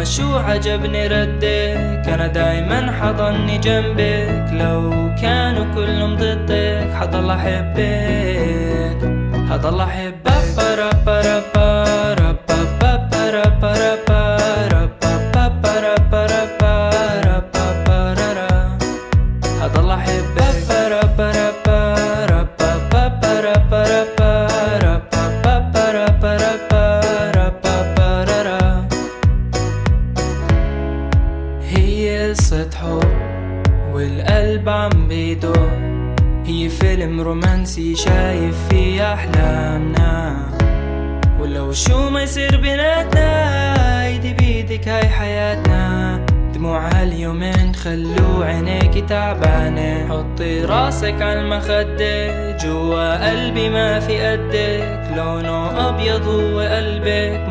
شو عجبني ردك، أنا دايما حضني جنبك، لو كانوا كلهم ضدك حضل أحبك، حضل أحبك. حضل أحبك. هي قصة حب والقلب عم بيدق، هي فيلم رومانسي شايف فيه أحلامنا، ولو شو ما يصير بيناتنا ايدي بيدك هاي حياتنا. دموع هاليومين خلو عينيكي تعبانة، حطي راسك عالمخدة، جوا قلبي ما في قدك، لونه أبيض هو قلبك.